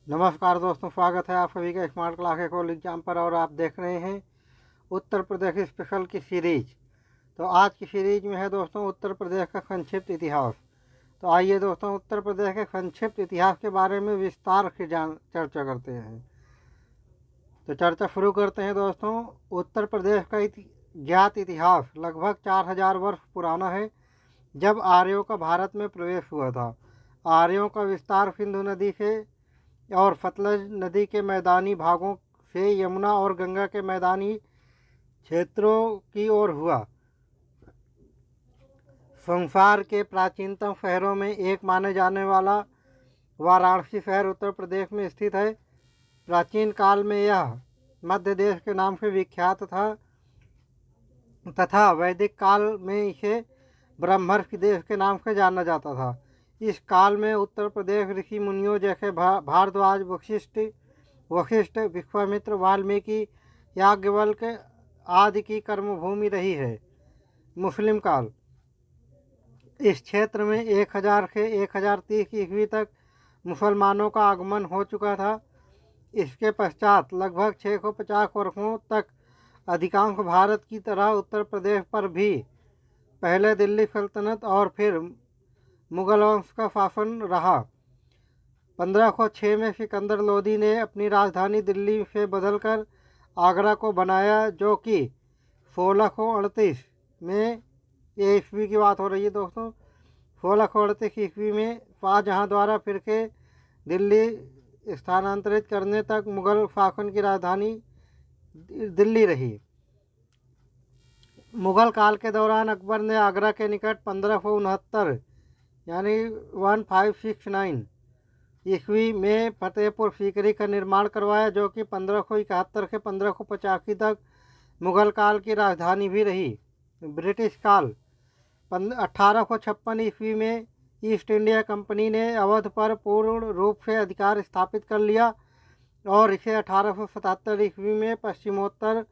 नमस्कार दोस्तों, स्वागत है आप सभी का स्मार्ट क्लास कॉल एग्जाम पर। और आप देख रहे हैं उत्तर प्रदेश स्पेशल की सीरीज। तो आज की सीरीज में है दोस्तों उत्तर प्रदेश का संक्षिप्त इतिहास। तो आइए दोस्तों उत्तर प्रदेश के संक्षिप्त इतिहास के बारे में विस्तार से चर्चा करते हैं। तो चर्चा शुरू करते हैं दोस्तों। उत्तर प्रदेश का ज्ञात इतिहास लगभग 4000 वर्ष पुराना है, जब आर्यों का भारत में प्रवेश हुआ था। आर्यों का विस्तार सिंधु नदी से और सतलज नदी के मैदानी भागों से यमुना और गंगा के मैदानी क्षेत्रों की ओर हुआ। संसार के प्राचीनतम शहरों में एक माने जाने वाला वाराणसी शहर उत्तर प्रदेश में स्थित है। प्राचीन काल में यह मध्य देश के नाम से विख्यात था तथा वैदिक काल में इसे ब्रह्मर्षि देश के नाम से जाना जाता था। इस काल में उत्तर प्रदेश ऋषि मुनियों जैसे भारद्वाज, वशिष्ठ, विश्वामित्र, वाल्मीकि, याज्ञवल्क्य आदि की कर्मभूमि रही है। मुस्लिम काल। इस क्षेत्र में 1000 से 1030 ईस्वी तक मुसलमानों का आगमन हो चुका था। इसके पश्चात लगभग 650 वर्षों तक अधिकांश भारत की तरह उत्तर प्रदेश पर भी पहले दिल्ली सल्तनत और फिर मुगल वंश का शासन रहा। 1506 में सिकंदर लोदी ने अपनी राजधानी दिल्ली से बदलकर आगरा को बनाया, जो कि 1638 में, ये ईस्वी की बात हो रही है दोस्तों, 1638 ईस्वी में शाहजहाँ द्वारा फिर के दिल्ली स्थानांतरित करने तक मुगल शासन की राजधानी दिल्ली रही। मुगल काल के दौरान अकबर ने आगरा के निकट 1569 यानी 1569 ईस्वी में फतेहपुर सीकरी का निर्माण करवाया, जो कि 1571 से 1585 तक मुगल काल की राजधानी भी रही। ब्रिटिश काल। 1856 ईस्वी में ईस्ट इंडिया कंपनी ने अवध पर पूर्ण रूप से अधिकार स्थापित कर लिया और इसे 1877 ईस्वी में पश्चिमोत्तर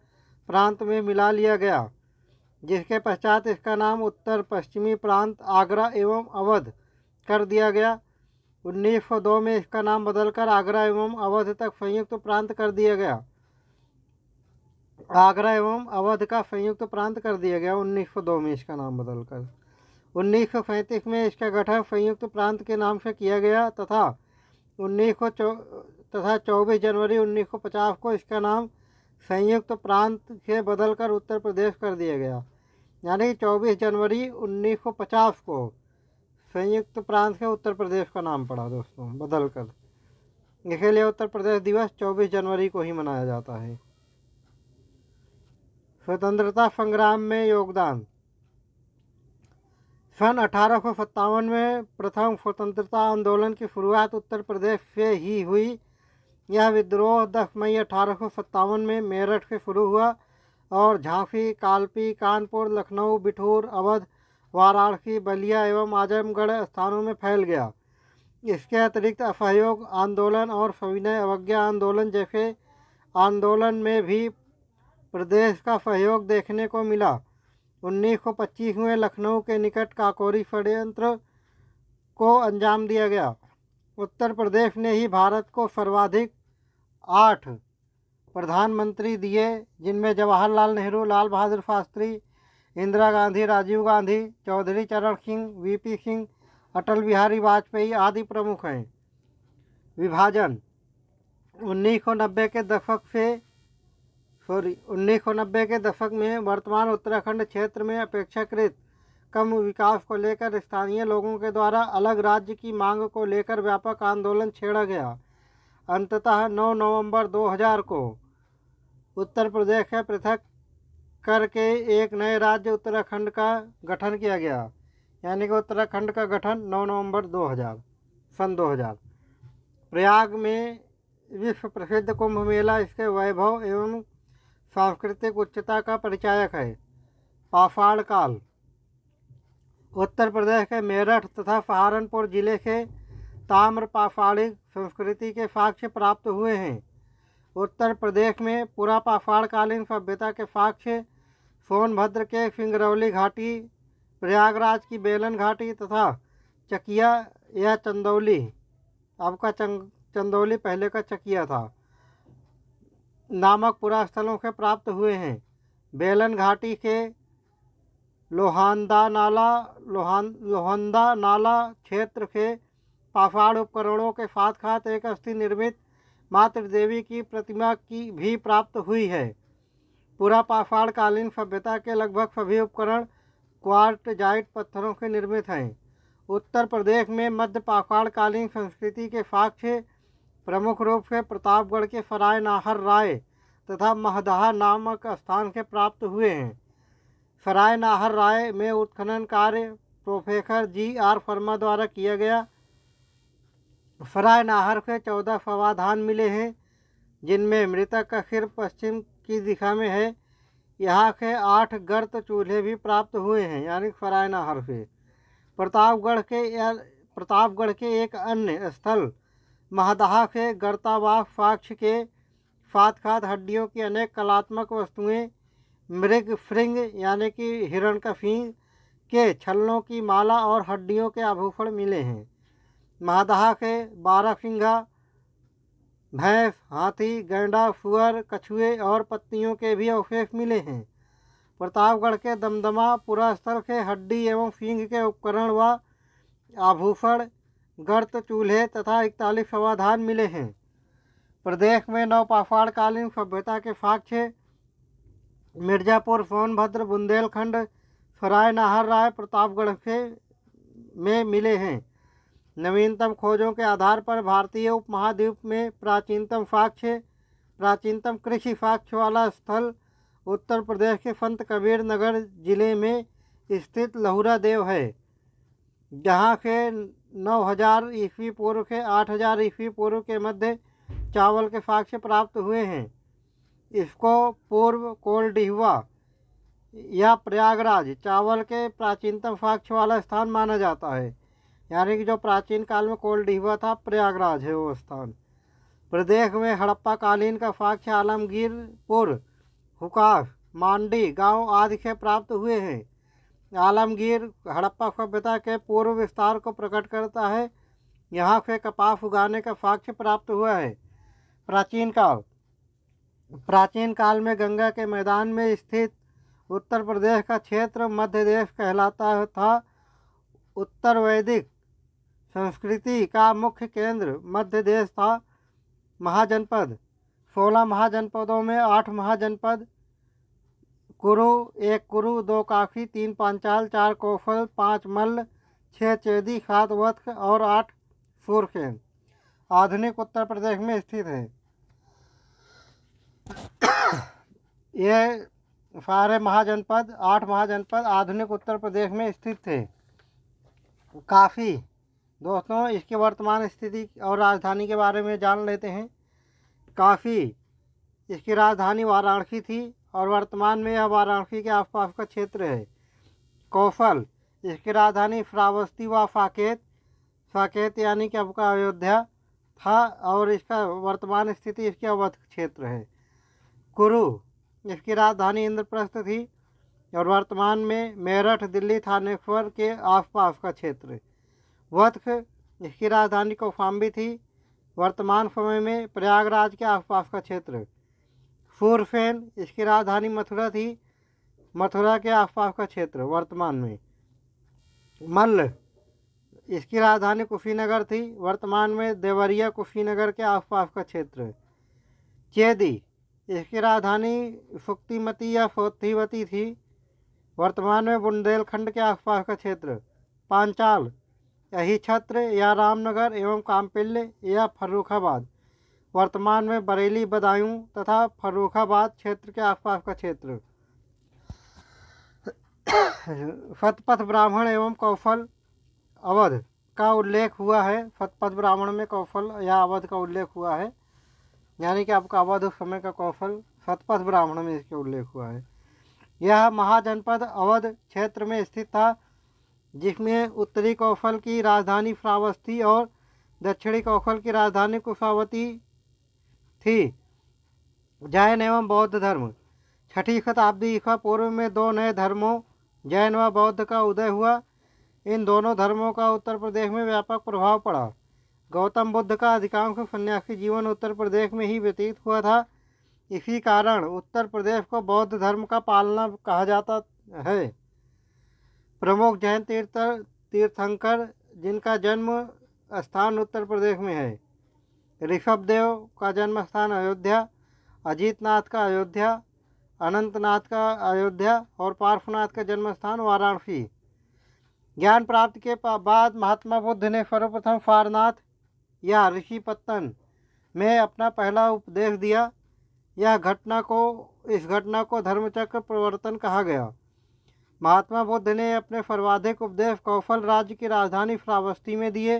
प्रांत में मिला लिया गया, जिसके पश्चात इसका नाम उत्तर पश्चिमी प्रांत आगरा एवं अवध कर दिया गया। 1902 में इसका नाम बदलकर आगरा एवं अवध तक संयुक्त प्रांत कर दिया गया। आगरा एवं अवध का संयुक्त प्रांत कर दिया गया 1902 में इसका नाम बदलकर। 1937 में इसका गठन संयुक्त प्रांत के नाम से किया गया तथा 24 जनवरी 1950 को इसका नाम संयुक्त प्रांत से बदलकर उत्तर प्रदेश कर दिया गया। यानी 24 जनवरी 1950 को संयुक्त प्रांत से उत्तर प्रदेश का नाम पड़ा दोस्तों बदलकर। इसीलिए उत्तर प्रदेश दिवस 24 जनवरी को ही मनाया जाता है। स्वतंत्रता संग्राम में योगदान। सन 1857 में प्रथम स्वतंत्रता आंदोलन की शुरुआत उत्तर प्रदेश से ही हुई। यह विद्रोह 10 मई 1857 में मेरठ से शुरू हुआ और झांसी, कालपी, कानपुर, लखनऊ, बिठूर, अवध, वाराणसी, बलिया एवं आजमगढ़ स्थानों में फैल गया। इसके अतिरिक्त असहयोग आंदोलन और सविनय अवज्ञा आंदोलन जैसे आंदोलन में भी प्रदेश का सहयोग देखने को मिला। 1925 में लखनऊ के निकट काकोरी षड्यंत्र को अंजाम दिया गया। उत्तर प्रदेश ने ही भारत को सर्वाधिक 8 प्रधानमंत्री दिए, जिनमें जवाहरलाल नेहरू, लाल बहादुर शास्त्री, इंदिरा गांधी, राजीव गांधी, चौधरी चरण सिंह, वीपी सिंह, अटल बिहारी वाजपेयी आदि प्रमुख हैं। विभाजन। 1990 के दशक में वर्तमान उत्तराखंड क्षेत्र में अपेक्षाकृत कम विकास को लेकर स्थानीय लोगों के द्वारा अलग राज्य की मांग को लेकर व्यापक आंदोलन छेड़ा गया। अंततः 9 नवंबर 2000 को उत्तर प्रदेश से पृथक करके एक नए राज्य उत्तराखंड का गठन किया गया। यानी कि उत्तराखंड का गठन 9 नवंबर 2000। प्रयाग में विश्व प्रसिद्ध कुंभ मेला इसके वैभव एवं सांस्कृतिक उच्चता का परिचायक है। पाषाण काल। उत्तर प्रदेश के मेरठ तथा सहारनपुर जिले से ताम्र पाषाणिक संस्कृति के साक्ष्य प्राप्त हुए हैं। उत्तर प्रदेश में पूरा पाषाणकालीन सभ्यता के साक्ष्य सोनभद्र के सिंगरौली घाटी, प्रयागराज की बेलन घाटी तथा चकिया या चंदौली, आपका चंदौली पहले का चकिया था नामक पुरास्थलों से प्राप्त हुए हैं। बेलन घाटी के लोहंदा नाला क्षेत्र के पाषाण उपकरणों के साथ साथ एक अस्थि निर्मित मातृ देवी की प्रतिमा की भी प्राप्त हुई है। पूरा पाषाण कालीन सभ्यता के लगभग सभी उपकरण क्वार्टजाइट पत्थरों से निर्मित हैं। उत्तर प्रदेश में मध्य पाषाण कालीन संस्कृति के साक्ष्य प्रमुख रूप से प्रतापगढ़ के सराय नाहर राय तथा महदहा नामक स्थान से प्राप्त हुए हैं। सराय नाहर राय में उत्खनन कार्य प्रोफेसर G.R. शर्मा द्वारा किया गया। सराय नाहर से 14 समाधान मिले हैं, जिनमें मृतक का सिर पश्चिम की दिशा में है। यहाँ से 8 गर्त चूल्हे भी प्राप्त हुए हैं, यानी सराय नाहर से। प्रतापगढ़ के एक अन्य स्थल महदहा से गर्तावास साक्ष्य के साथ साथ हड्डियों की अनेक कलात्मक वस्तुएं, मृग श्रृंग यानी कि हिरण का सींग के छल्लों की माला और हड्डियों के आभूषण मिले हैं। महदहा से 12 सिंघा, भैंस, हाथी, गैंडा, सुअर, कछुए और पत्तियों के भी अवशेष मिले हैं। प्रतापगढ़ के दमदमा पुरास्थल से हड्डी एवं सींग के उपकरण व आभूषण, गर्त चूल्हे तथा 41 समाधान मिले हैं। प्रदेश में नवपाषाण कालीन सभ्यता के साक्ष्य मिर्जापुर, सोनभद्र, बुंदेलखंड, सराय नाहर राय, प्रतापगढ़ से में मिले हैं। नवीनतम खोजों के आधार पर भारतीय उपमहाद्वीप में प्राचीनतम कृषि साक्ष्य वाला स्थल उत्तर प्रदेश के संत कबीर नगर जिले में स्थित लहुरा देव है, जहाँ से 9000 ईस्वी पूर्व से 8000 ईस्वी पूर्व के मध्य चावल के साक्ष्य प्राप्त हुए हैं। इसको पूर्व कोलडिहवा या प्रयागराज चावल के प्राचीनतम साक्ष्य वाला स्थान माना जाता है, यानी कि जो प्राचीन काल में कोलडिहवा था, प्रयागराज है वो स्थान। प्रदेश में हड़प्पा कालीन का साक्ष्य आलमगीरपुर, हुकास, मांडी गांव आदि से प्राप्त हुए हैं। आलमगीर हड़प्पा सभ्यता के पूर्व विस्तार को प्रकट करता है। यहाँ से कपास उगाने का साक्ष्य प्राप्त हुआ है। प्राचीन काल में गंगा के मैदान में स्थित उत्तर प्रदेश का क्षेत्र मध्य देश कहलाता था। उत्तर वैदिक संस्कृति का मुख्य केंद्र मध्य देश था। महाजनपद 16 महाजनपदों में 8 महाजनपद कुरु, 1 कुरु, 2 काफी, 3 पांचाल, 4 कौशल, 5 मल्ल, 6 चेदी, 7 वत्स और 8 सूरसेन आधुनिक उत्तर प्रदेश में स्थित है। ये सारे महाजनपद 8 महाजनपद आधुनिक उत्तर प्रदेश में स्थित थे। काफ़ी दोस्तों, इसकी वर्तमान स्थिति और राजधानी के बारे में जान लेते हैं। काफ़ी इसकी राजधानी वाराणसी थी और वर्तमान में यह वाराणसी के आसपास का क्षेत्र है। कौशल इसकी राजधानी श्रावस्ती व साकेत यानी कि आपका अयोध्या था और इसका वर्तमान स्थिति इसके अवध क्षेत्र है। कुरु इसकी राजधानी इंद्रप्रस्थ थी और वर्तमान में मेरठ, दिल्ली, थानेश्वर के आसपास का क्षेत्र। वत्स इसकी राजधानी कौशाम्बी थी, वर्तमान समय में प्रयागराज के आसपास का क्षेत्र। सूरसेन इसकी राजधानी मथुरा थी, मथुरा के आसपास का क्षेत्र वर्तमान में। मल्ल इसकी राजधानी कुशीनगर थी, वर्तमान में देवरिया, कुशीनगर के आसपास का क्षेत्र। चेदी इसकी राजधानी सुक्तिमती या सोथिवती थी, वर्तमान में बुंदेलखंड के आसपास का क्षेत्र। पांचाल यही छत्र या रामनगर एवं कामपिल्य या फर्रुखाबाद, वर्तमान में बरेली, बदायूं तथा फर्रुखाबाद क्षेत्र के आसपास का क्षेत्र। शतपथ ब्राह्मण एवं कौशल अवध का उल्लेख हुआ है। शतपथ ब्राह्मण में कौशल या अवध का उल्लेख हुआ है, यानी कि आपका अवध उस समय का कौशल शतपथ ब्राह्मण में इसके उल्लेख हुआ है। यह महाजनपद अवध क्षेत्र में स्थित था, जिसमें उत्तरी कौशल की राजधानी श्रावस्ती और दक्षिणी कौशल की राजधानी कुशावती थी। जैन एवं बौद्ध धर्म 6ठी शताब्दी ईसा पूर्व में 2 नए धर्मों जैन व बौद्ध का उदय हुआ। इन दोनों धर्मों का उत्तर प्रदेश में व्यापक प्रभाव पड़ा। गौतम बुद्ध का अधिकांश सन्यासी जीवन उत्तर प्रदेश में ही व्यतीत हुआ था। इसी कारण उत्तर प्रदेश को बौद्ध धर्म का पालना कहा जाता है। प्रमुख जैन तीर्थंकर जिनका जन्म स्थान उत्तर प्रदेश में है। ऋषभदेव का जन्म स्थान अयोध्या, अजीतनाथ का अयोध्या, अनंतनाथ का अयोध्या और पार्श्वनाथ का जन्म स्थान वाराणसी। ज्ञान प्राप्ति के बाद महात्मा बुद्ध ने सर्वप्रथम सारनाथ या ऋषिपत्तन में अपना पहला उपदेश दिया। इस घटना को धर्मचक्र प्रवर्तन कहा गया। महात्मा बुद्ध ने अपने सर्वाधिक उपदेश कौशल राज्य की राजधानी श्रावस्ती में दिए।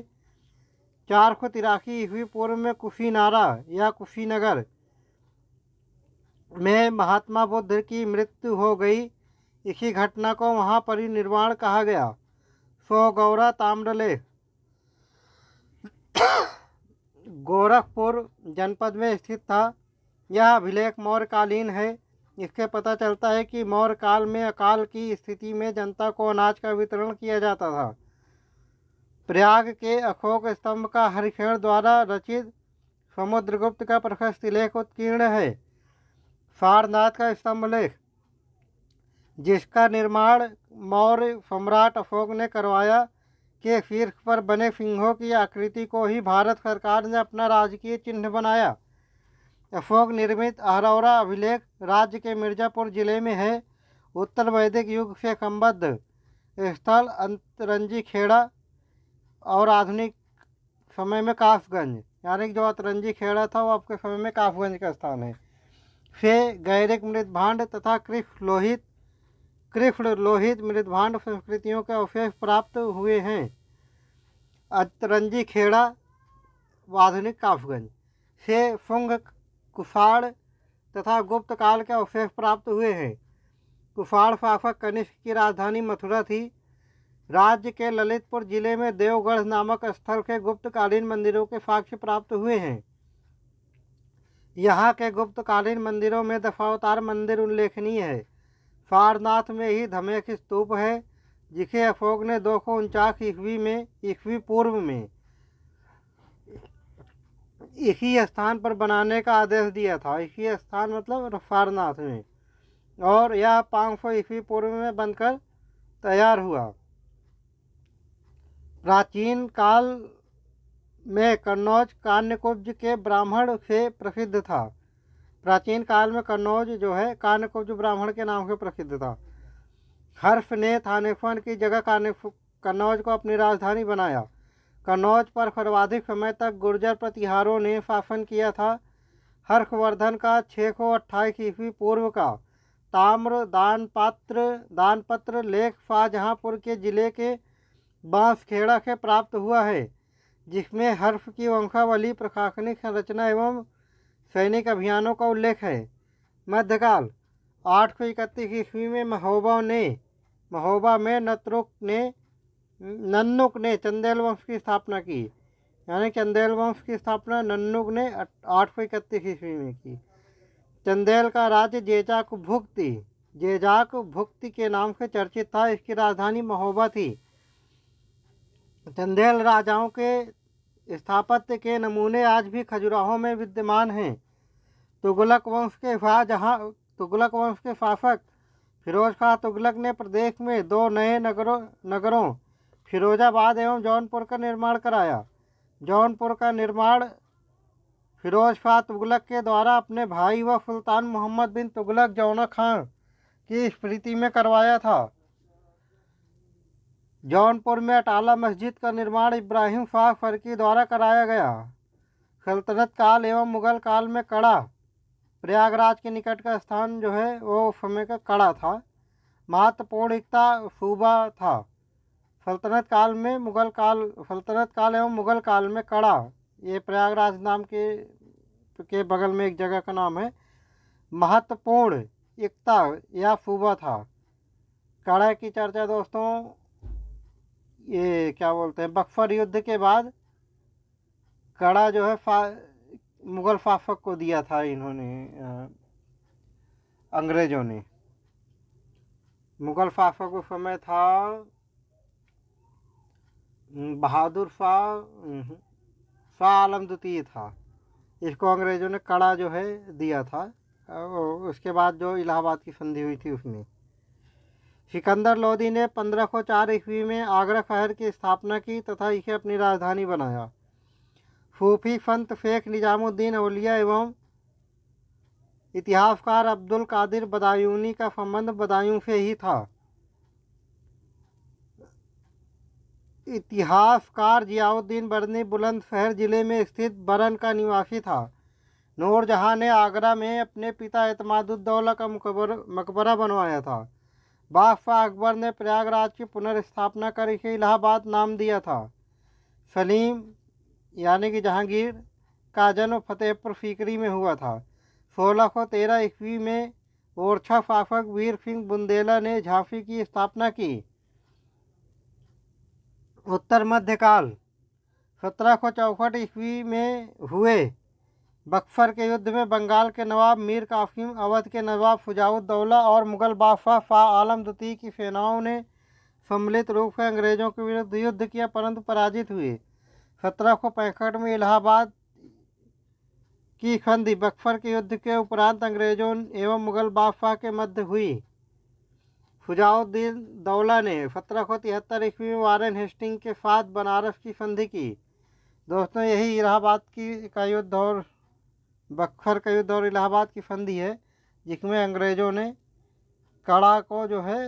483 ईस्वी पूर्व में कुशीनारा या कुशीनगर में महात्मा बुद्ध की मृत्यु हो गई। इसी घटना को महापरिनिर्वाण कहा गया। गौरा ताम्रलेख गोरखपुर जनपद में स्थित था। यह अभिलेख मौर्यकालीन है। इससे पता चलता है कि मौर्य काल में अकाल की स्थिति में जनता को अनाज का वितरण किया जाता था। प्रयाग के अशोक स्तंभ का हरिशरण द्वारा रचित समुद्रगुप्त का प्रशस्त लेख उत्कीर्ण है। सारनाथ का स्तंभ लेख, जिसका निर्माण मौर्य सम्राट अशोक ने करवाया, के शीर्ष पर बने सिंहों की आकृति को ही भारत सरकार ने अपना राजकीय चिन्ह बनाया। अशोक निर्मित अहरौरा अभिलेख राज्य के मिर्जापुर जिले में है। उत्तर वैदिक युग से संबद्ध स्थल अतरंजी खेड़ा और आधुनिक समय में कासगंज, यानी कि जो अतरंजी खेड़ा था वो आपके समय में कासगंज का स्थान है, से गैरिक मृदभांड तथा कृष्ण लोहित मृदभांड संस्कृतियों के अवशेष प्राप्त हुए हैं। अतरंजी खेड़ा आधुनिक कासगंज से शुंग, कुषाण तथा गुप्त काल के अवशेष प्राप्त हुए हैं। कुषाण शासक कनिष्क की राजधानी मथुरा थी। राज्य के ललितपुर जिले में देवगढ़ नामक स्थल के गुप्तकालीन मंदिरों के साक्ष्य प्राप्त हुए हैं। यहाँ के गुप्तकालीन मंदिरों में दशावतार मंदिर उल्लेखनीय है। सारनाथ में ही धमेक स्तूप है, जिसे अशोक ने 249 ईस्वी पूर्व में इसी स्थान पर बनाने का आदेश दिया था। इसी स्थान मतलब सारनाथ में, और यह 500 ईस्वी पूर्व में बनकर तैयार हुआ। प्राचीन काल में कन्नौज कान्यकुब्ज के ब्राह्मण से प्रसिद्ध था। प्राचीन काल में कन्नौज जो है कान्यकुब्ज ब्राह्मण के नाम से प्रसिद्ध था। हर्ष ने थानेश्वर की जगह कन्नौज को अपनी राजधानी बनाया। कन्नौज पर सर्वाधिक समय तक गुर्जर प्रतिहारों ने शासन किया था। हर्षवर्धन का 628 ईस्वी पूर्व का ताम्र दानपत्र लेख शाहजहाँपुर के जिले के बांसखेड़ा से प्राप्त हुआ है, जिसमें हर्ष की वंशावली, प्रशासनिक संरचना एवं सैनिक अभियानों का उल्लेख है। मध्यकाल 831 ईस्वी में महोबा में नन्नुक ने चंदेल वंश की स्थापना की। यानी चंदेल वंश की स्थापना नन्नुक ने 831 ईस्वी में की। चंदेल का राज्य जेजाक भुक्ति के नाम से चर्चित था। इसकी राजधानी महोबा थी। चंदेल राजाओं के स्थापत्य के नमूने आज भी खजुराहो में विद्यमान हैं। तुगलक वंश के शासक फिरोज शाह तुगलक ने प्रदेश में 2 नए नगरों फिरोजाबाद एवं जौनपुर का निर्माण कराया। जौनपुर का निर्माण फिरोज शाह तुगलक के द्वारा अपने भाई व सुल्तान मोहम्मद बिन तुगलक जौना खां की स्मृति में करवाया था। जौनपुर में अटाला मस्जिद का निर्माण इब्राहिम शाह फरकी द्वारा कराया गया। सल्तनत काल एवं मुगल काल में कड़ा, प्रयागराज के निकट का स्थान जो है वो उस समय का कड़ा था, महत्वपूर्ण सूबा था। सल्तनत काल एवं मुगल काल में कड़ा, ये प्रयागराज नाम के बगल में एक जगह का नाम है, महत्वपूर्ण एकता या सूबा था। कड़ा की चर्चा दोस्तों ये क्या बोलते हैं, बक्सर युद्ध के बाद कड़ा जो है मुगल शासक को दिया था इन्होंने, अंग्रेजों ने। मुगल शासक उस समय था बहादुर शाह, शाह आलम द्वितीय था। इसको अंग्रेज़ों ने कड़ा जो है दिया था। उसके बाद जो इलाहाबाद की संधि हुई थी उसमें सिकंदर लोदी ने 1504 ईस्वी में आगरा शहर की स्थापना की तथा इसे अपनी राजधानी बनाया। सूफी संत शेख निजामुद्दीन औलिया एवं इतिहासकार अब्दुल कादिर बदायूनी का संबंध बदायूं से ही था। इतिहासकार जियाउद्दीन बरनी बुलंदशहर जिले में स्थित बरन का निवासी था। नूरजहां ने आगरा में अपने पिता एतमादुद्दौला का मकबरा बनवाया था। बादशाह अकबर ने प्रयागराज की पुनर्स्थापना कर इसे इलाहाबाद नाम दिया था। सलीम यानी कि जहांगीर का जन्म फतेहपुर सीकरी में हुआ था। 1613 ईस्वी में ओरछा शासक वीर सिंह बुंदेला ने झांसी की स्थापना की। उत्तर मध्यकाल 1764 ईस्वी में हुए बक्सर के युद्ध में बंगाल के नवाब मीर कासिम, अवध के नवाब शुजाउद्दौला और मुगल बादशाह शाह आलम द्वितीय की सेनाओं ने सम्मिलित रूप से अंग्रेजों के विरुद्ध युद्ध किया परंतु पराजित हुए। 1765 में इलाहाबाद की संधि बक्सर के युद्ध के उपरांत अंग्रेजों एवं मुगल बादशाह के मध्य हुई। शुजाउद्दीन दौला ने 1773 ईस्वी में वारेन हेस्टिंग के साथ बनारस की संधि की। दोस्तों, यही इलाहाबाद का युद्ध और बक्सर का युद्ध और इलाहाबाद की संधि है जिसमें अंग्रेज़ों ने कड़ा को जो है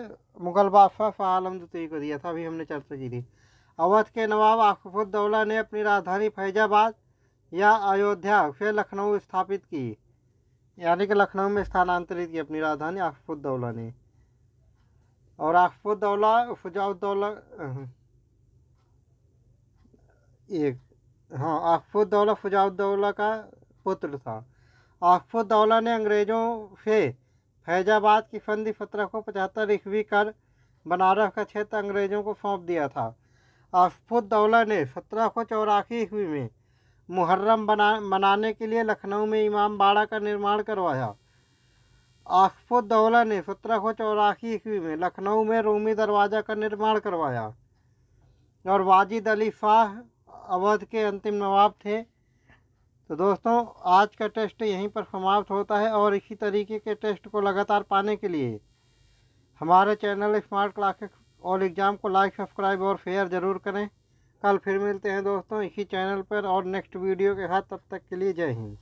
मुगल बादशाह शाह आलम द्वितीय को दिया था। अभी हमने चर्चा की थी। अवध के नवाब आसिफुद्दौला ने अपनी राजधानी फैजाबाद या अयोध्या से लखनऊ स्थापित की, यानी कि लखनऊ में स्थानांतरित की अपनी राजधानी आसिफुद्दौला ने। और आसिफुद्दौला शुजाउद्दौला आसिफुद्दौला शुजाउद्दौला का पुत्र था। आसिफुद्दौला ने अंग्रेज़ों से फैजाबाद की संधि 1775 ईस्वी कर बनारस का क्षेत्र अंग्रेज़ों को सौंप दिया था। आसिफुद्दौला ने 1784 ईस्वी में मुहर्रम मनाने के लिए लखनऊ में इमाम बाड़ा का निर्माण करवाया। आसिफुद्दौला ने 1784 ईस्वी में लखनऊ में रूमी दरवाज़ा का निर्माण करवाया। और वाजिद अली शाह अवध के अंतिम नवाब थे। तो दोस्तों, आज का टेस्ट यहीं पर समाप्त होता है और इसी तरीके के टेस्ट को लगातार पाने के लिए हमारे चैनल स्मार्ट क्लासेस और एग्ज़ाम को लाइक, सब्सक्राइब और शेयर ज़रूर करें। कल फिर मिलते हैं दोस्तों इसी चैनल पर और नेक्स्ट वीडियो के साथ। तब तक के लिए जय हिंद।